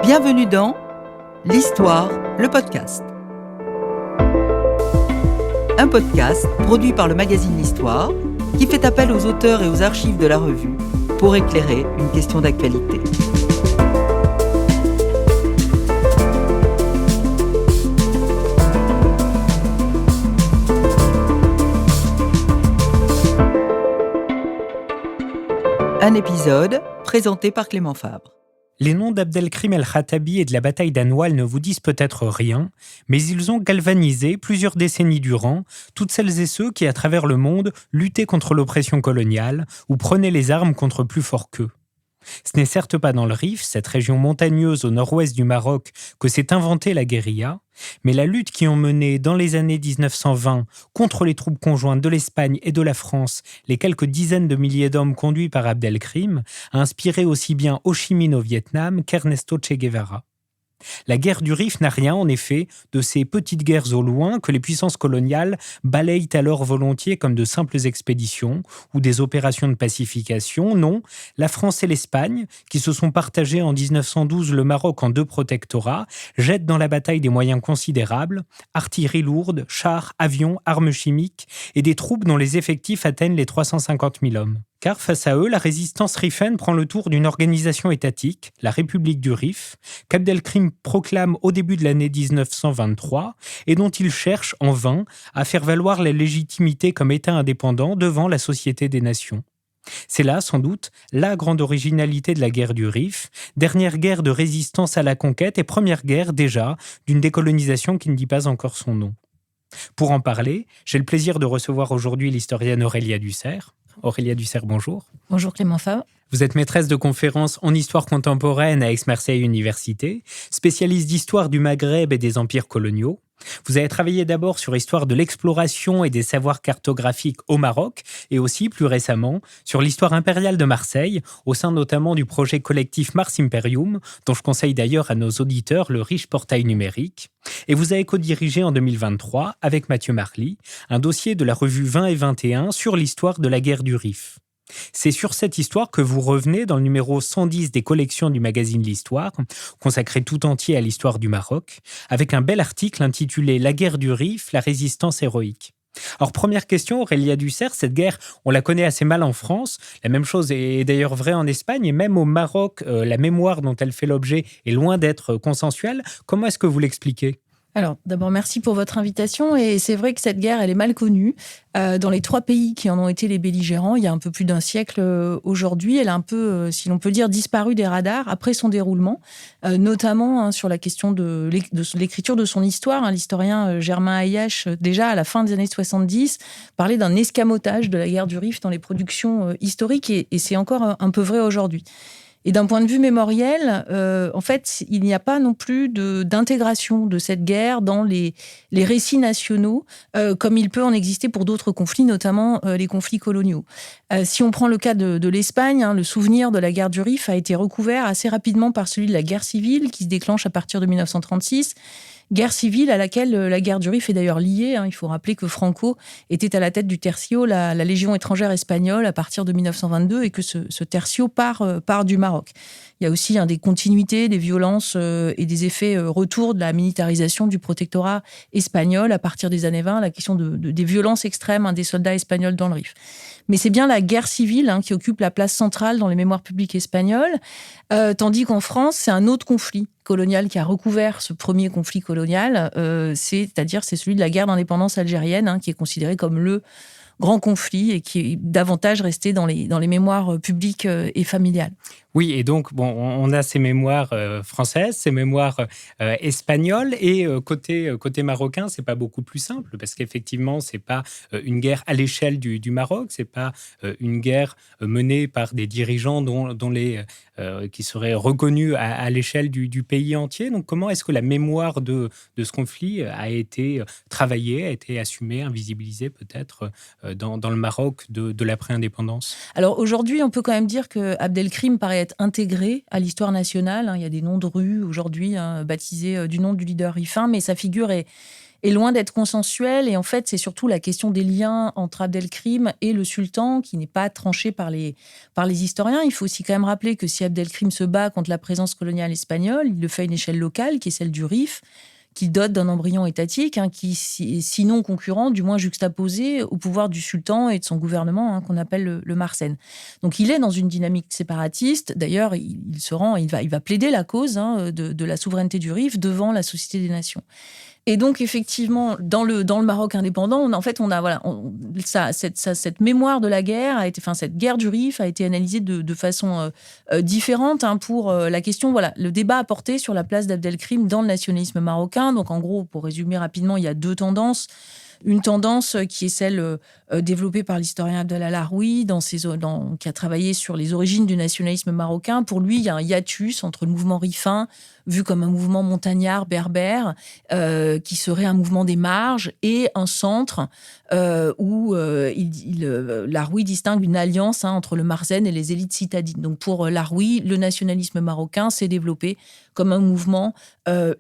Bienvenue dans L'Histoire, le podcast. Un podcast produit par le magazine L'Histoire qui fait appel aux auteurs et aux archives de la revue pour éclairer une question d'actualité. Un épisode présenté par Clément Fabre. Les noms d'Abdelkrim el-Khattabi et de la bataille d'Anwal ne vous disent peut-être rien, mais ils ont galvanisé, plusieurs décennies durant, toutes celles et ceux qui, à travers le monde, luttaient contre l'oppression coloniale ou prenaient les armes contre plus fort qu'eux. Ce n'est certes pas dans le Rif, cette région montagneuse au nord-ouest du Maroc, que s'est inventée la guérilla, mais la lutte qui ont mené dans les années 1920 contre les troupes conjointes de l'Espagne et de la France, les quelques dizaines de milliers d'hommes conduits par Abdelkrim, a inspiré aussi bien Ho Chi Minh au Vietnam qu'Ernesto Che Guevara. La guerre du Rif n'a rien, en effet, de ces petites guerres au loin que les puissances coloniales balayent alors volontiers comme de simples expéditions ou des opérations de pacification. Non, la France et l'Espagne, qui se sont partagées en 1912 le Maroc en deux protectorats, jettent dans la bataille des moyens considérables, artillerie lourde, chars, avions, armes chimiques et des troupes dont les effectifs atteignent les 350 000 hommes. Car face à eux, la résistance rifaine prend le tour d'une organisation étatique, la République du Rif, qu'Abdelkrim proclame au début de l'année 1923 et dont il cherche en vain à faire valoir la légitimité comme État indépendant devant la Société des Nations. C'est là, sans doute, la grande originalité de la guerre du Rif, dernière guerre de résistance à la conquête et première guerre, déjà, d'une décolonisation qui ne dit pas encore son nom. Pour en parler, j'ai le plaisir de recevoir aujourd'hui l'historienne Aurélia Dussert. Aurélia Dussert, bonjour. Bonjour Clément Fabre. Vous êtes maîtresse de conférences en histoire contemporaine à Aix-Marseille Université, spécialiste d'histoire du Maghreb et des empires coloniaux. Vous avez travaillé d'abord sur l'histoire de l'exploration et des savoirs cartographiques au Maroc et aussi, plus récemment, sur l'histoire impériale de Marseille, au sein notamment du projet collectif Mars Imperium, dont je conseille d'ailleurs à nos auditeurs le riche portail numérique. Et vous avez co-dirigé en 2023, avec Mathieu Marly, un dossier de la revue 20 et 21 sur l'histoire de la guerre du Rif. C'est sur cette histoire que vous revenez dans le numéro 110 des collections du magazine L'Histoire, consacré tout entier à l'histoire du Maroc, avec un bel article intitulé « La guerre du Rif, la résistance héroïque ». Alors, première question, Aurélia Dussert, cette guerre, on la connaît assez mal en France. La même chose est d'ailleurs vraie en Espagne, et même au Maroc, la mémoire dont elle fait l'objet est loin d'être consensuelle. Comment est-ce que vous l'expliquez ? Alors, d'abord, merci pour votre invitation. Et c'est vrai que cette guerre, elle est mal connue. Dans les trois pays qui en ont été les belligérants, il y a un peu plus d'un siècle aujourd'hui, elle a un peu, si l'on peut dire, disparu des radars après son déroulement, notamment sur la question de l'écriture de son histoire. L'historien Germain Hayache, déjà à la fin des années 70, parlait d'un escamotage de la guerre du Rif dans les productions historiques, et c'est encore un peu vrai aujourd'hui. Et d'un point de vue mémoriel, en fait, il n'y a pas non plus d'intégration de cette guerre dans les récits nationaux, comme il peut en exister pour d'autres conflits, notamment les conflits coloniaux. Si on prend le cas de l'Espagne, le souvenir de la guerre du Rif a été recouvert assez rapidement par celui de la guerre civile, qui se déclenche à partir de 1936. Guerre civile à laquelle la guerre du Rif est d'ailleurs liée. Il faut rappeler que Franco était à la tête du Tercio, la Légion étrangère espagnole, à partir de 1922, et que ce Tercio part du Maroc. Il y a aussi des continuités, des violences et des effets retour de la militarisation du protectorat espagnol à partir des années 20, la question des violences extrêmes des soldats espagnols dans le Rif. Mais c'est bien la guerre civile qui occupe la place centrale dans les mémoires publiques espagnoles, tandis qu'en France, c'est un autre conflit colonial qui a recouvert ce premier conflit colonial, c'est-à-dire c'est celui de la guerre d'indépendance algérienne, qui est considéré comme le grand conflit et qui est davantage resté dans les mémoires publiques et familiales. Oui, et donc, on a ces mémoires françaises, ces mémoires espagnoles, et côté marocain, c'est pas beaucoup plus simple, parce qu'effectivement, c'est pas une guerre à l'échelle du Maroc, c'est pas une guerre menée par des dirigeants qui seraient reconnus à l'échelle du pays entier. Donc, comment est-ce que la mémoire de ce conflit a été travaillée, a été assumée, invisibilisée peut-être dans le Maroc de l'après-indépendance ? Alors aujourd'hui, on peut quand même dire que Abdelkrim paraît être intégré à l'histoire nationale. Il y a des noms de rues aujourd'hui baptisés du nom du leader rifin, mais sa figure est est loin d'être consensuel. Et en fait, c'est surtout la question des liens entre Abdelkrim et le sultan qui n'est pas tranchée par les historiens. Il faut aussi quand même rappeler que si Abdelkrim se bat contre la présence coloniale espagnole, il le fait à une échelle locale, qui est celle du Rif, qui dote d'un embryon étatique, qui est sinon concurrent, du moins juxtaposé au pouvoir du sultan et de son gouvernement, qu'on appelle le Marsène. Donc il est dans une dynamique séparatiste. D'ailleurs, il va plaider la cause de la souveraineté du Rif devant la Société des Nations. Et donc, effectivement, dans le Maroc indépendant, cette mémoire de la guerre cette guerre du Rif a été analysée de façon différente pour la question. Voilà, le débat a porté sur la place d'Abdelkrim dans le nationalisme marocain. Donc, en gros, pour résumer rapidement, il y a deux tendances. Une tendance qui est celle développée par l'historien Abdallah Laroui, qui a travaillé sur les origines du nationalisme marocain. Pour lui, il y a un hiatus entre le mouvement rifin, vu comme un mouvement montagnard berbère, qui serait un mouvement des marges, et un centre où Laroui distingue une alliance entre le Marsène et les élites citadines. Donc pour Laroui, le nationalisme marocain s'est développé comme un mouvement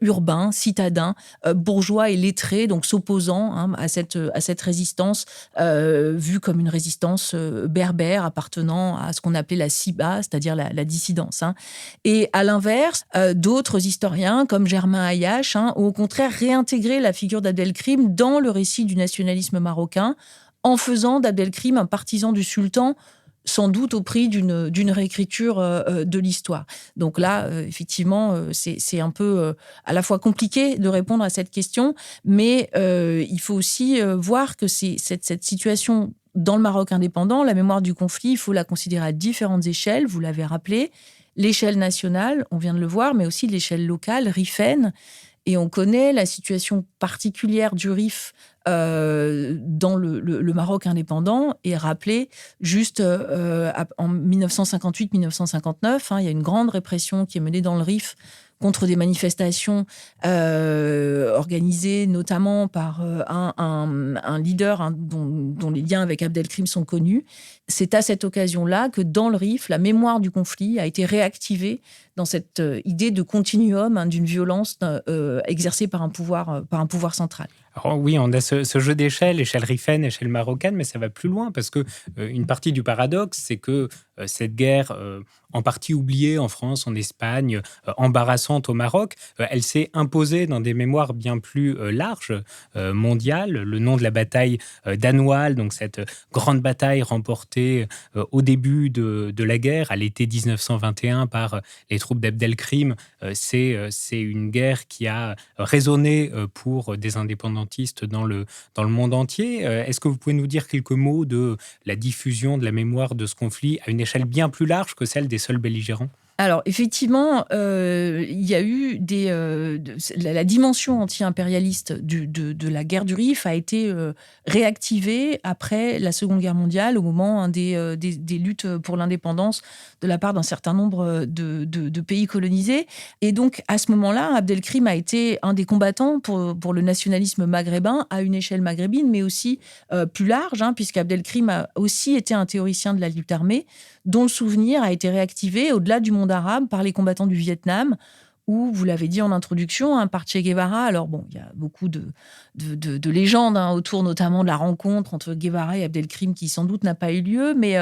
urbain, citadin, bourgeois et lettré, donc s'opposant à cette résistance vue comme une résistance berbère appartenant à ce qu'on appelait la Siba, c'est-à-dire la dissidence. Et à l'inverse, d'autres historiens, comme Germain Ayache, ont au contraire réintégré la figure d'Abdelkrim dans le récit du nationalisme marocain, en faisant d'Abdelkrim un partisan du sultan, sans doute au prix d'une réécriture de l'histoire. Donc là, effectivement, c'est un peu à la fois compliqué de répondre à cette question, mais il faut aussi voir que cette situation dans le Maroc indépendant, la mémoire du conflit, il faut la considérer à différentes échelles, vous l'avez rappelé, l'échelle nationale, on vient de le voir, mais aussi l'échelle locale, rifaine, et on connaît la situation particulière du Rif dans le Maroc indépendant, et rappelé juste en 1958-1959, il y a une grande répression qui est menée dans le Rif contre des manifestations organisées notamment par un leader dont les liens avec Abdelkrim sont connus. C'est à cette occasion-là que dans le Rif, la mémoire du conflit a été réactivée dans cette idée de continuum d'une violence exercée par un pouvoir central. Alors oui, on a ce jeu d'échelle, échelle rifaine, échelle marocaine, mais ça va plus loin parce que une partie du paradoxe, c'est que cette guerre, en partie oubliée en France, en Espagne, embarrassante au Maroc, elle s'est imposée dans des mémoires bien plus larges, mondiales. Le nom de la bataille d'Anoual, donc cette grande bataille remportée au début de la guerre, à l'été 1921 par les troupes d'Abdelkrim, c'est une guerre qui a résonné pour des indépendantistes dans le monde entier. Est-ce que vous pouvez nous dire quelques mots de la diffusion de la mémoire de ce conflit à une échelle bien plus large que celle des seuls belligérants ? Alors, effectivement, il y a eu la dimension anti-impérialiste de la guerre du Rif a été réactivée après la Seconde Guerre mondiale, au moment des luttes pour l'indépendance de la part d'un certain nombre de pays colonisés. Et donc, à ce moment-là, Abdelkrim a été un des combattants pour le nationalisme maghrébin à une échelle maghrébine, mais aussi plus large, puisqu'Abdelkrim a aussi été un théoricien de la lutte armée, dont le souvenir a été réactivé au-delà du monde arabe par les combattants du Vietnam, où, vous l'avez dit en introduction, par Che Guevara. Alors bon, il y a beaucoup de légendes autour notamment de la rencontre entre Guevara et Abdelkrim qui sans doute n'a pas eu lieu, mais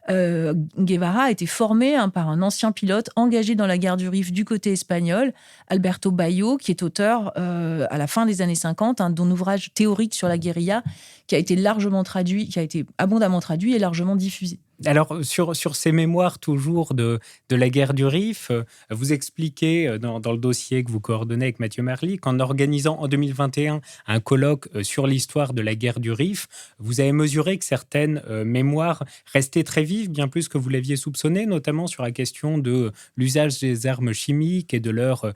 Guevara a été formé par un ancien pilote engagé dans la guerre du Rif du côté espagnol, Alberto Bayo, qui est auteur à la fin des années 50 d'un ouvrage théorique sur la guérilla qui a été abondamment traduit et largement diffusé. Alors, sur ces mémoires toujours de la guerre du Rif, vous expliquez dans le dossier que vous coordonnez avec Mathieu Marly qu'en organisant en 2021 un colloque sur l'histoire de la guerre du Rif, vous avez mesuré que certaines mémoires restaient très vives, bien plus que vous l'aviez soupçonné, notamment sur la question de l'usage des armes chimiques et de leurs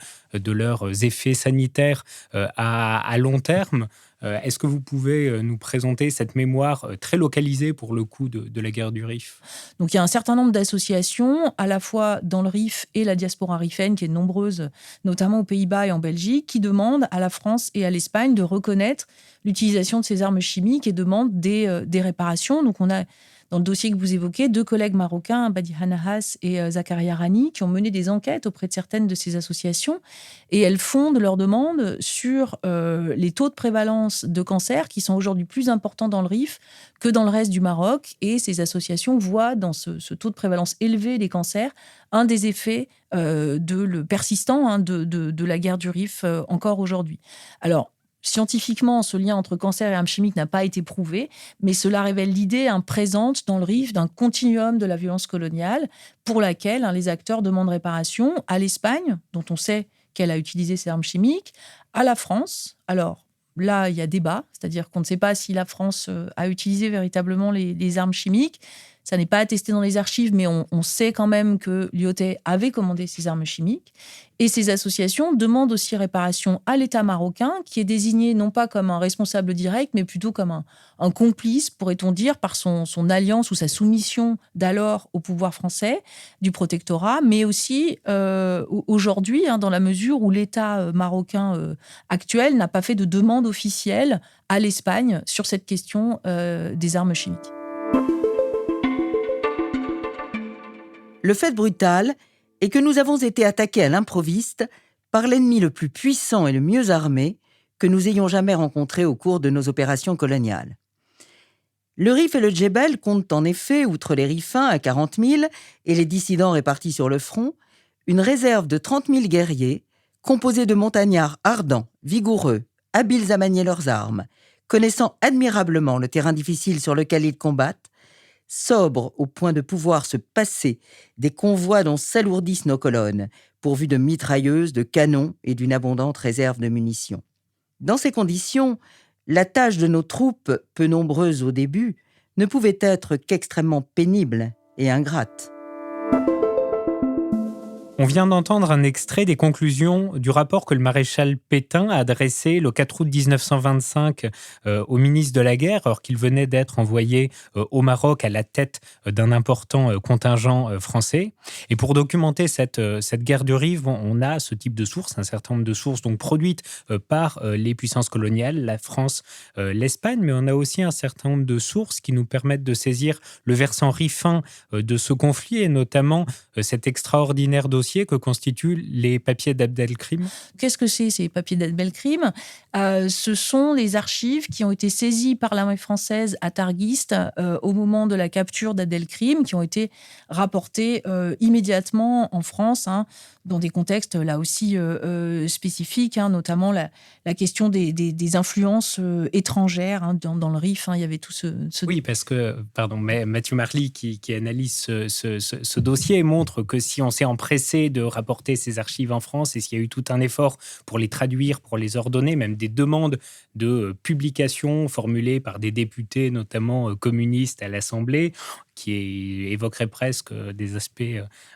effets sanitaires à long terme. Est-ce que vous pouvez nous présenter cette mémoire très localisée pour le coup de la guerre du Rif ? Donc il y a un certain nombre d'associations, à la fois dans le Rif et la diaspora rifaine, qui est nombreuse, notamment aux Pays-Bas et en Belgique, qui demandent à la France et à l'Espagne de reconnaître l'utilisation de ces armes chimiques et demandent des réparations. Donc on a dans le dossier que vous évoquez, 2 collègues marocains, Badiha Nahas et Zakaria Rani, qui ont mené des enquêtes auprès de certaines de ces associations. Et elles fondent leurs demandes sur les taux de prévalence de cancer qui sont aujourd'hui plus importants dans le Rif que dans le reste du Maroc. Et ces associations voient dans ce taux de prévalence élevé des cancers un des effets persistant de la guerre du Rif encore aujourd'hui. Alors, scientifiquement, ce lien entre cancer et armes chimiques n'a pas été prouvé, mais cela révèle l'idée présente dans le Rif d'un continuum de la violence coloniale pour laquelle les acteurs demandent réparation à l'Espagne, dont on sait qu'elle a utilisé ces armes chimiques, à la France. Alors là, il y a débat, c'est-à-dire qu'on ne sait pas si la France a utilisé véritablement les armes chimiques. Ça n'est pas attesté dans les archives, mais on sait quand même que Lyautey avait commandé ces armes chimiques. Et ces associations demandent aussi réparation à l'État marocain, qui est désigné non pas comme un responsable direct, mais plutôt comme un complice, pourrait-on dire, par son alliance ou sa soumission d'alors au pouvoir français, du protectorat, mais aussi aujourd'hui, dans la mesure où l'État marocain actuel n'a pas fait de demande officielle à l'Espagne sur cette question des armes chimiques. Le fait brutal est que nous avons été attaqués à l'improviste par l'ennemi le plus puissant et le mieux armé que nous ayons jamais rencontré au cours de nos opérations coloniales. Le Rif et le Djebel comptent en effet, outre les Rifins à 40 000 et les dissidents répartis sur le front, une réserve de 30 000 guerriers composée de montagnards ardents, vigoureux, habiles à manier leurs armes, connaissant admirablement le terrain difficile sur lequel ils combattent, sobres au point de pouvoir se passer des convois dont s'alourdissent nos colonnes, pourvus de mitrailleuses, de canons et d'une abondante réserve de munitions. Dans ces conditions, la tâche de nos troupes, peu nombreuses au début, ne pouvait être qu'extrêmement pénible et ingrate. On vient d'entendre un extrait des conclusions du rapport que le maréchal Pétain a adressé le 4 août 1925 au ministre de la Guerre, alors qu'il venait d'être envoyé au Maroc à la tête d'un important contingent français. Et pour documenter cette guerre du Rif, on a ce type de sources, un certain nombre de sources donc produites par les puissances coloniales, la France, l'Espagne, mais on a aussi un certain nombre de sources qui nous permettent de saisir le versant rifin de ce conflit, et notamment cet extraordinaire dossier que constituent les papiers d'Abdelkrim. Qu'est-ce que c'est, ces papiers d'Abdelkrim ? Ce sont les archives qui ont été saisies par l'armée française à Targhist au moment de la capture d'Abdelkrim, qui ont été rapportées immédiatement en France, dans des contextes là aussi spécifiques, notamment la question des influences étrangères dans le Rif. Il y avait tout ce... Oui, parce que, mais Mathieu Marly, qui analyse ce dossier, montre que si on s'est empressé de rapporter ces archives en France et s'il y a eu tout un effort pour les traduire, pour les ordonner, même des demandes de publication formulées par des députés, notamment communistes à l'Assemblée, qui évoquerait presque des aspects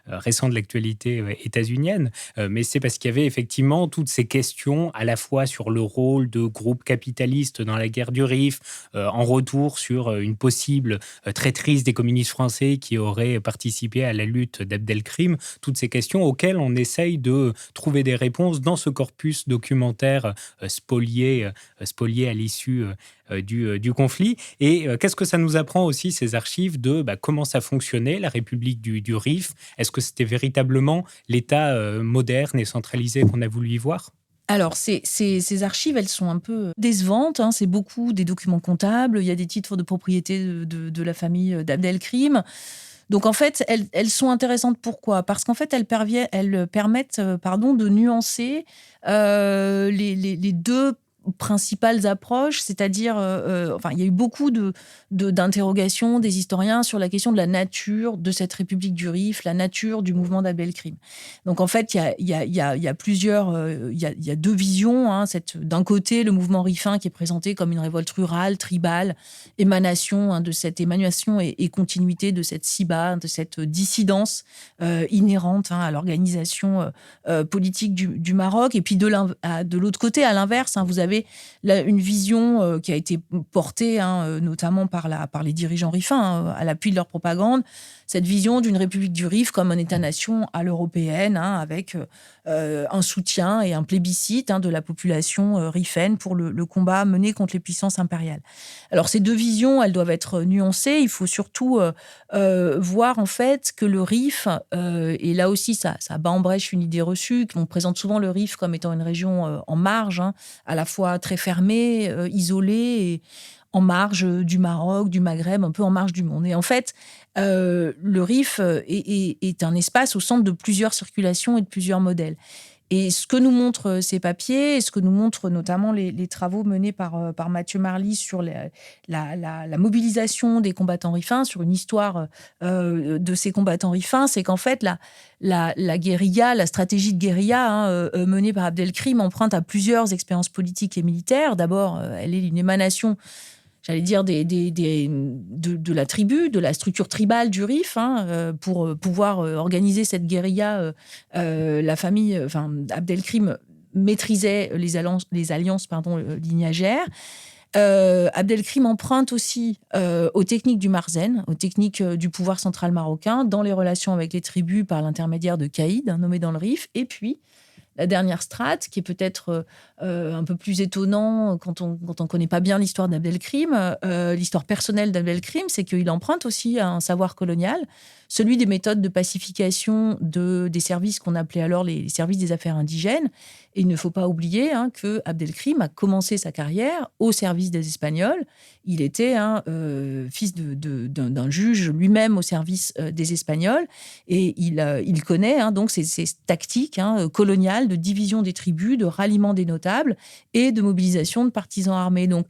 récents de l'actualité états-unienne, mais c'est parce qu'il y avait effectivement toutes ces questions à la fois sur le rôle de groupes capitalistes dans la guerre du Rif, en retour sur une possible traîtrise des communistes français qui auraient participé à la lutte d'Abdelkrim, toutes ces questions auxquelles on essaye de trouver des réponses dans ce corpus documentaire spolié à l'issue du conflit. Et qu'est-ce que ça nous apprend aussi, ces archives, de comment ça fonctionnait, la République du Rif ? Est-ce que c'était véritablement l'État moderne et centralisé qu'on a voulu y voir ? Alors, ces archives, elles sont un peu décevantes. C'est beaucoup des documents comptables. Il y a des titres de propriété de la famille d'Abdelkrim. Donc, en fait, elles sont intéressantes. Pourquoi ? Parce qu'en fait, elles permettent de nuancer les deux principales approches, c'est-à-dire, il y a eu beaucoup d'interrogations des historiens sur la question de la nature de cette République du Rif, la nature du mouvement d'Abdelkrim. Donc, en fait, il y a plusieurs, il y a deux visions. D'un côté, le mouvement rifin qui est présenté comme une révolte rurale, tribale, émanation de cette émanation et continuité de cette Siba, de cette dissidence inhérente à l'organisation politique du Maroc. Et puis, de l'autre côté, à l'inverse, vous avez savez, une vision qui a été portée notamment par les dirigeants rifins à l'appui de leur propagande, cette vision d'une République du Rif comme un État-nation à l'européenne, avec un soutien et un plébiscite de la population rifaine pour le combat mené contre les puissances impériales. Alors ces deux visions, elles doivent être nuancées. Il faut surtout voir en fait que le Rif, et là aussi ça bat en brèche une idée reçue, qu'on présente souvent le Rif comme étant une région en marge, à la fois très fermée, isolée, et en marge du Maroc, du Maghreb, un peu en marge du monde. Et en fait, le Rif est un espace au centre de plusieurs circulations et de plusieurs modèles. Et ce que nous montrent ces papiers, et ce que nous montrent notamment les travaux menés par Mathieu Marly sur la mobilisation des combattants rifins, sur une histoire de ces combattants rifins, c'est qu'en fait, la guérilla, la stratégie de guérilla menée par Abdelkrim emprunte à plusieurs expériences politiques et militaires. D'abord, elle est une émanation, j'allais dire, de la tribu, de la structure tribale du Rif, pour pouvoir organiser cette guérilla. La famille, Abdelkrim maîtrisait les alliances lignagères. Abdelkrim emprunte aussi aux techniques du Marzen, aux techniques du pouvoir central marocain, dans les relations avec les tribus par l'intermédiaire de caïds, nommés dans le Rif. Et puis, la dernière strate, qui est peut-être un peu plus étonnant quand on connaît pas bien l'histoire d'Abdelkrim, l'histoire personnelle d'Abdelkrim, c'est qu'il emprunte aussi à un savoir colonial, celui des méthodes de pacification des services qu'on appelait alors les services des affaires indigènes. Et il ne faut pas oublier que Abdelkrim a commencé sa carrière au service des Espagnols. Il était fils d'un juge lui-même au service des Espagnols, et il connaît donc ces tactiques coloniales de division des tribus, de ralliement des notables et de mobilisation de partisans armés. Donc,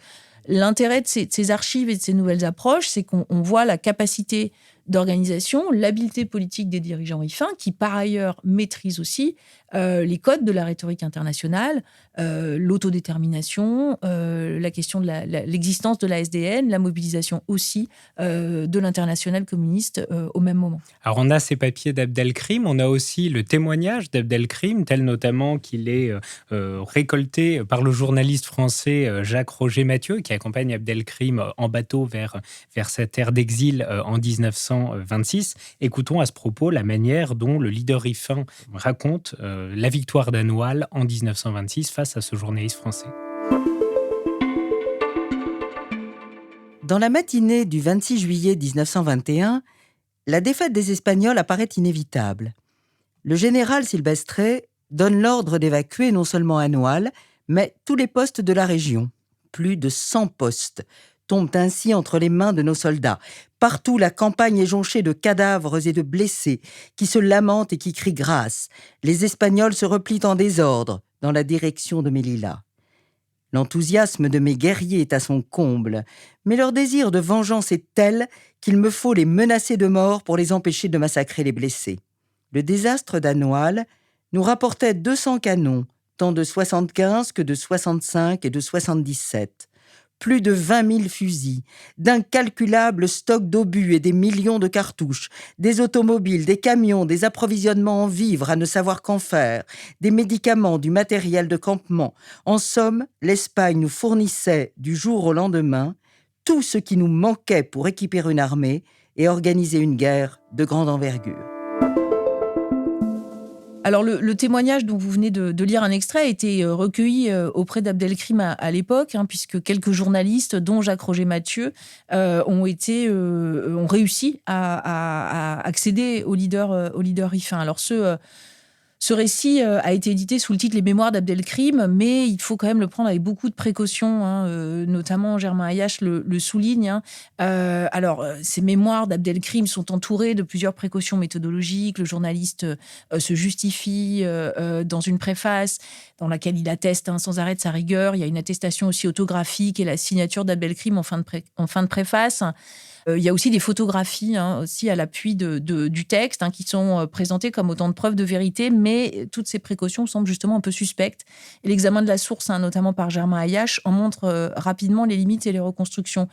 l'intérêt de ces archives et de ces nouvelles approches, c'est qu'on voit la capacité d'organisation, l'habileté politique des dirigeants rifins, qui par ailleurs maîtrisent aussi les codes de la rhétorique internationale, l'autodétermination, la question de l'existence de la SDN, la mobilisation aussi de l'internationale communiste au même moment. Alors on a ces papiers d'Abdelkrim, on a aussi le témoignage d'Abdelkrim, tel notamment qu'il est récolté par le journaliste français Jacques-Roger Mathieu, qui accompagne Abdelkrim en bateau vers sa terre d'exil en 1926. Écoutons à ce propos la manière dont le leader rifin raconte la victoire d'Anoual en 1926 face à ce journaliste français. Dans la matinée du 26 juillet 1921, la défaite des Espagnols apparaît inévitable. Le général Silvestre donne l'ordre d'évacuer non seulement Anoual, mais tous les postes de la région. Plus de 100 postes tombent ainsi entre les mains de nos soldats. Partout, la campagne est jonchée de cadavres et de blessés qui se lamentent et qui crient grâce. Les Espagnols se replient en désordre dans la direction de Melilla. L'enthousiasme de mes guerriers est à son comble, mais leur désir de vengeance est tel qu'il me faut les menacer de mort pour les empêcher de massacrer les blessés. Le désastre d'Anoual nous rapportait 200 canons, tant de 75 que de 65 et de 77. Plus de 20 000 fusils, d'incalculables stocks d'obus et des millions de cartouches, des automobiles, des camions, des approvisionnements en vivres à ne savoir qu'en faire, des médicaments, du matériel de campement. En somme, l'Espagne nous fournissait du jour au lendemain tout ce qui nous manquait pour équiper une armée et organiser une guerre de grande envergure. Alors, le témoignage dont vous venez de lire un extrait a été recueilli auprès d'Abdelkrim à l'époque, puisque quelques journalistes, dont Jacques-Roger Mathieu, ont réussi à accéder au leader rifin. Alors, ce récit a été édité sous le titre « Les mémoires d'Abdelkrim », mais il faut quand même le prendre avec beaucoup de précautions, notamment Germain Ayache le souligne. Ces mémoires d'Abdelkrim sont entourées de plusieurs précautions méthodologiques. Le journaliste se justifie dans une préface dans laquelle il atteste sans arrêt de sa rigueur. Il y a une attestation aussi autographique et la signature d'Abdelkrim en fin de préface. Il y a aussi des photographies aussi à l'appui du texte qui sont présentées comme autant de preuves de vérité, mais toutes ces précautions semblent justement un peu suspectes. Et l'examen de la source, notamment par Germain Ayache, en montre rapidement les limites et les reconstructions.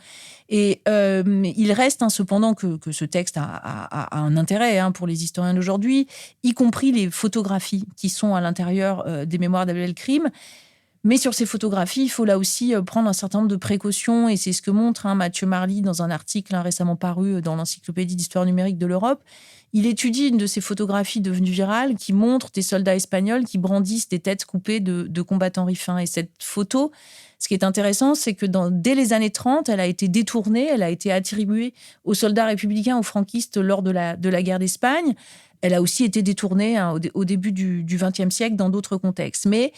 Et il reste cependant que ce texte a un intérêt pour les historiens d'aujourd'hui, y compris les photographies qui sont à l'intérieur des mémoires d'Abdelkrim. Mais sur ces photographies, il faut là aussi prendre un certain nombre de précautions, et c'est ce que montre Mathieu Marly dans un article récemment paru dans l'Encyclopédie d'histoire numérique de l'Europe. Il étudie une de ces photographies devenues virales qui montre des soldats espagnols qui brandissent des têtes coupées de combattants rifins. Et cette photo, ce qui est intéressant, c'est que dès les années 30, elle a été détournée, elle a été attribuée aux soldats républicains, aux franquistes lors de la guerre d'Espagne. Elle a aussi été détournée au début du XXe siècle dans d'autres contextes. Mais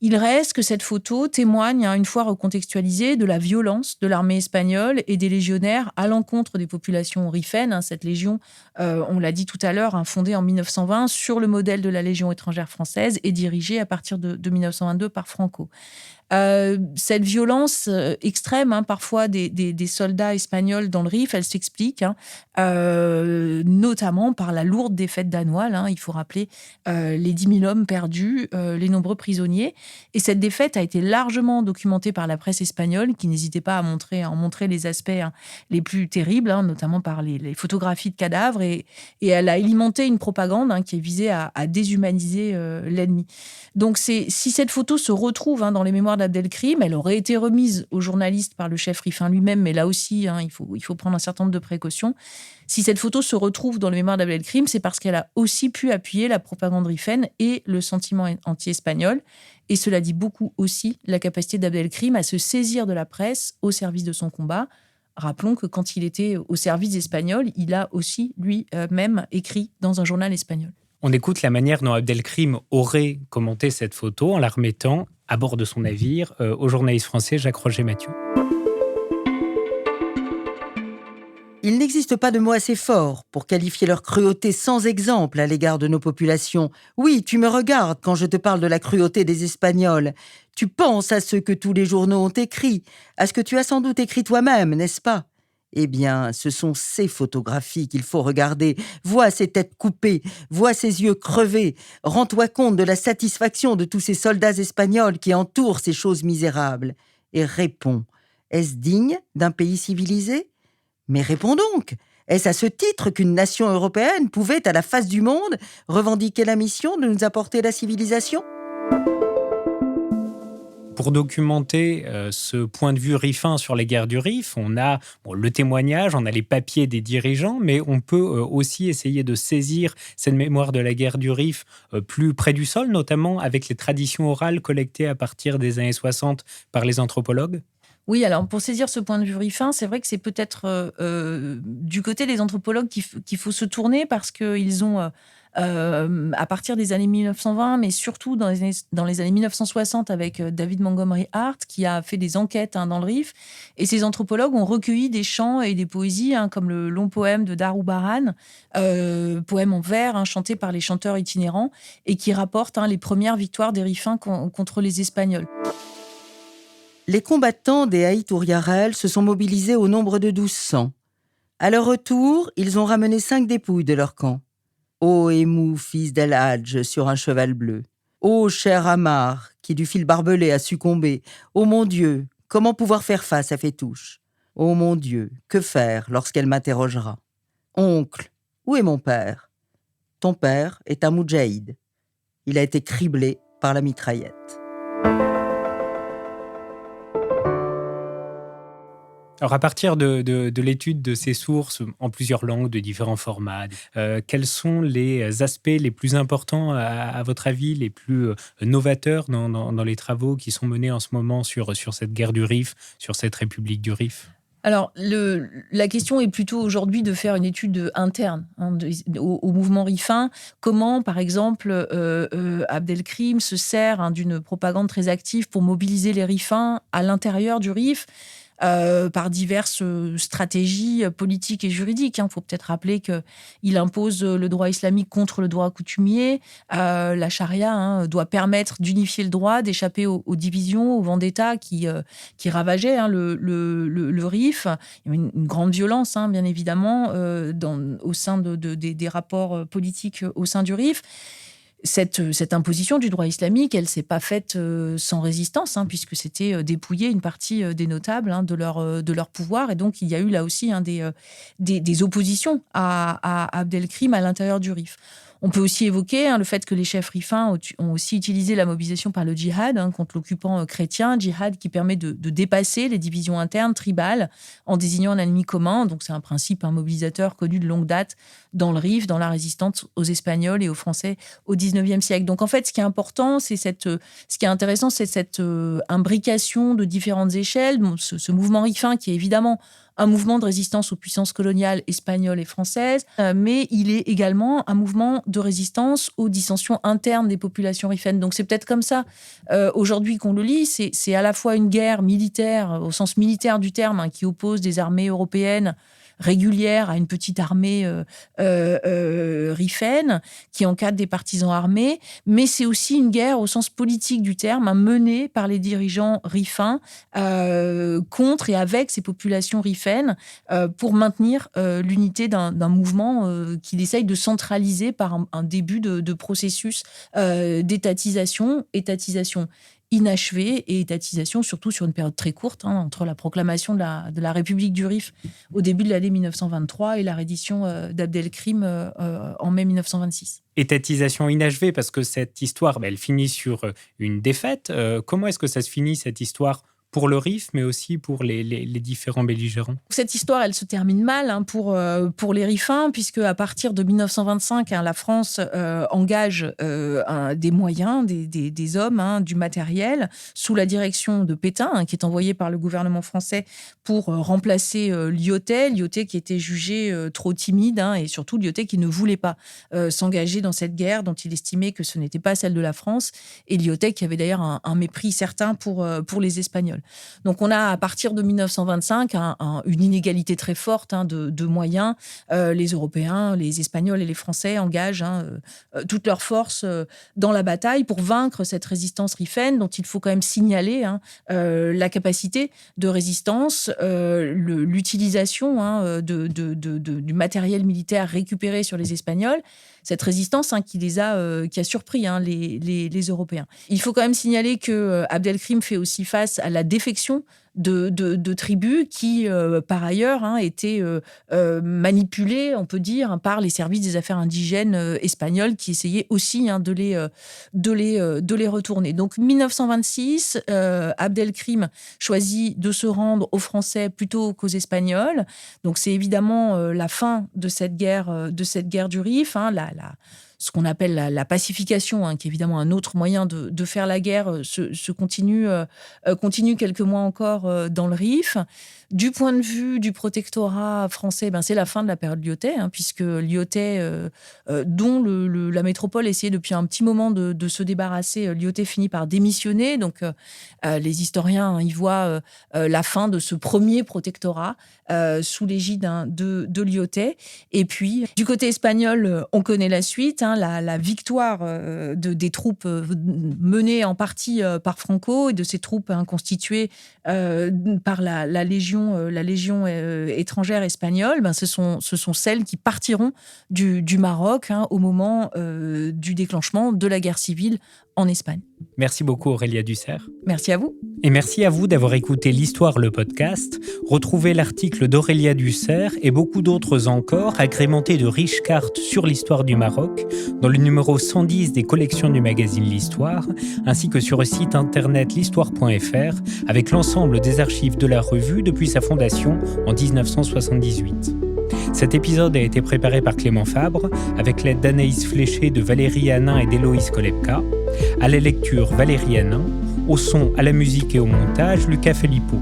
il reste que cette photo témoigne, une fois recontextualisée, de la violence de l'armée espagnole et des légionnaires à l'encontre des populations rifènes. Cette légion, on l'a dit tout à l'heure, fondée en 1920 sur le modèle de la Légion étrangère française et dirigée à partir de 1922 par Franco. Cette violence extrême, parfois des soldats espagnols dans le Rif, elle s'explique notamment par la lourde défaite d'Anoual. Il faut rappeler les 10 000 hommes perdus, les nombreux prisonniers. Et cette défaite a été largement documentée par la presse espagnole, qui n'hésitait pas à en montrer les aspects les plus terribles, notamment par les photographies de cadavres. Et elle a alimenté une propagande qui visait à déshumaniser l'ennemi. Donc si cette photo se retrouve dans les mémoires d'Abdelkrim, elle aurait été remise aux journalistes par le chef rifin lui-même, mais là aussi, il faut prendre un certain nombre de précautions. Si cette photo se retrouve dans les mémoires d'Abdelkrim, c'est parce qu'elle a aussi pu appuyer la propagande rifaine et le sentiment anti-espagnol. Et cela dit beaucoup aussi la capacité d'Abdelkrim à se saisir de la presse au service de son combat. Rappelons que quand il était au service espagnol, il a aussi lui-même écrit dans un journal espagnol. On écoute la manière dont Abdelkrim aurait commenté cette photo en la remettant à bord de son navire au journaliste français Jacques-Roger Mathieu. Il n'existe pas de mot assez fort pour qualifier leur cruauté sans exemple à l'égard de nos populations. Oui, tu me regardes quand je te parle de la cruauté des Espagnols. Tu penses à ce que tous les journaux ont écrit, à ce que tu as sans doute écrit toi-même, n'est-ce pas ? Eh bien, ce sont ces photographies qu'il faut regarder. Vois ces têtes coupées, vois ces yeux crevés. Rends-toi compte de la satisfaction de tous ces soldats espagnols qui entourent ces choses misérables. Et réponds, est-ce digne d'un pays civilisé ? Mais réponds donc, est-ce à ce titre qu'une nation européenne pouvait, à la face du monde, revendiquer la mission de nous apporter la civilisation ? Pour documenter ce point de vue rifin sur les guerres du Rif, on a le témoignage, on a les papiers des dirigeants, mais on peut aussi essayer de saisir cette mémoire de la guerre du Rif plus près du sol, notamment avec les traditions orales collectées à partir des années 60 par les anthropologues. Oui, alors pour saisir ce point de vue rifin, c'est vrai que c'est peut-être du côté des anthropologues qu'il faut se tourner, parce qu'ils ont... à partir des années 1920, mais surtout dans les années 1960 avec David Montgomery Hart, qui a fait des enquêtes dans le Rif. Et ces anthropologues ont recueilli des chants et des poésies, comme le long poème de Darou Baran, poème en vers, chanté par les chanteurs itinérants, et qui rapporte les premières victoires des Rifins contre les Espagnols. Les combattants des Aït Ouriarel se sont mobilisés au nombre de 1200. À leur retour, ils ont ramené 5 dépouilles de leur camp. Ô Émou, fils d'El Hadj, sur un cheval bleu. Ô cher Amar, qui du fil barbelé a succombé. Ô mon Dieu, comment pouvoir faire face à Fétouche ? Ô mon Dieu, que faire lorsqu'elle m'interrogera ? Oncle, où est mon père ? Ton père est un moudjahid. Il a été criblé par la mitraillette. Alors, à partir de l'étude de ces sources en plusieurs langues, de différents formats, quels sont les aspects les plus importants, à votre avis, les plus novateurs dans les travaux qui sont menés en ce moment sur cette guerre du Rif, sur cette République du Rif ? Alors, la question est plutôt aujourd'hui de faire une étude interne au mouvement rifin. Comment, par exemple, Abdelkrim se sert d'une propagande très active pour mobiliser les rifins à l'intérieur du Rif, par diverses stratégies politiques et juridiques. Il faut peut-être rappeler qu'il impose le droit islamique contre le droit coutumier. La charia doit permettre d'unifier le droit, d'échapper aux divisions, aux vendettas qui ravageaient le Rif. Il y avait une grande violence, bien évidemment, au sein des rapports politiques au sein du Rif. Cette imposition du droit islamique, elle ne s'est pas faite sans résistance, puisque c'était dépouiller une partie des notables de leur pouvoir. Et donc, il y a eu là aussi des oppositions à Abdelkrim à l'intérieur du Rif. On peut aussi évoquer le fait que les chefs rifins ont aussi utilisé la mobilisation par le djihad contre l'occupant chrétien, djihad qui permet de dépasser les divisions internes tribales en désignant un ennemi commun. Donc c'est un principe mobilisateur connu de longue date dans le Rif, dans la résistance aux Espagnols et aux Français au XIXe siècle. Donc en fait, ce qui est important, ce qui est intéressant, c'est cette imbrication de différentes échelles. Ce mouvement rifin qui est évidemment un mouvement de résistance aux puissances coloniales espagnoles et françaises, mais il est également un mouvement de résistance aux dissensions internes des populations rifaines. Donc c'est peut-être comme ça, aujourd'hui qu'on le lit, c'est à la fois une guerre militaire, au sens militaire du terme, qui oppose des armées européennes régulière à une petite armée riffaine qui encadre des partisans armés, mais c'est aussi une guerre au sens politique du terme, menée par les dirigeants rifains contre et avec ces populations riffaines pour maintenir l'unité d'un mouvement qu'il essaye de centraliser par un début de processus d'étatisation inachevée et étatisation, surtout sur une période très courte, entre la proclamation de la République du Rif au début de l'année 1923 et la reddition d'Abdelkrim en mai 1926. Étatisation inachevée, parce que cette histoire, elle finit sur une défaite. Comment est-ce que ça se finit, cette histoire, pour le Rif, mais aussi pour les différents belligérants? Cette histoire, elle se termine mal pour les Rifins, puisque à partir de 1925, la France engage des moyens, des hommes, du matériel, sous la direction de Pétain, qui est envoyé par le gouvernement français pour remplacer Lyautey qui était jugé trop timide, et surtout Lyautey qui ne voulait pas s'engager dans cette guerre dont il estimait que ce n'était pas celle de la France, et Lyautey qui avait d'ailleurs un mépris certain pour les Espagnols. Donc on a à partir de 1925 une inégalité très forte de moyens. Les Européens, les Espagnols et les Français engagent toutes leurs forces dans la bataille pour vaincre cette résistance riffaine dont il faut quand même signaler la capacité de résistance, l'utilisation du matériel militaire récupéré sur les Espagnols. Cette résistance qui a surpris les Européens. Il faut quand même signaler que Abdelkrim fait aussi face à la défection de tribus qui, par ailleurs, étaient manipulées, on peut dire, par les services des affaires indigènes espagnols qui essayaient aussi de les retourner. Donc, 1926, Abdelkrim choisit de se rendre aux Français plutôt qu'aux Espagnols. Donc, c'est évidemment la fin de cette guerre du Rif, ce qu'on appelle la pacification, qui est évidemment un autre moyen de faire la guerre, se continue quelques mois encore dans le Rif. Du point de vue du protectorat français, c'est la fin de la période Lyautey, puisque Lyautey, dont la métropole essayait depuis un petit moment de se débarrasser, Lyautey finit par démissionner. Donc, les historiens y voient la fin de ce premier protectorat sous l'égide de Lyautey. Et puis, du côté espagnol, on connaît la suite, la victoire des troupes menées en partie par Franco et de ces troupes constituées par la Légion étrangère espagnole. Ce sont celles qui partiront du Maroc au moment du déclenchement de la guerre civile en Espagne. Merci beaucoup Aurélia Dussert. Merci à vous. Et merci à vous d'avoir écouté l'Histoire, le podcast. Retrouvez l'article d'Aurélia Dussert et beaucoup d'autres encore, agrémentés de riches cartes sur l'histoire du Maroc, dans le numéro 110 des collections du magazine L'Histoire, ainsi que sur le site internet l'histoire.fr, avec l'ensemble des archives de la revue depuis sa fondation en 1978. Cet épisode a été préparé par Clément Fabre, avec l'aide d'Anaïs Fléché, de Valérie Hanin et d'Héloïse Kolebka. À la lecture, Valérie Hanin. Au son, à la musique et au montage, Lucas Filippo.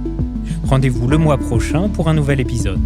Rendez-vous le mois prochain pour un nouvel épisode.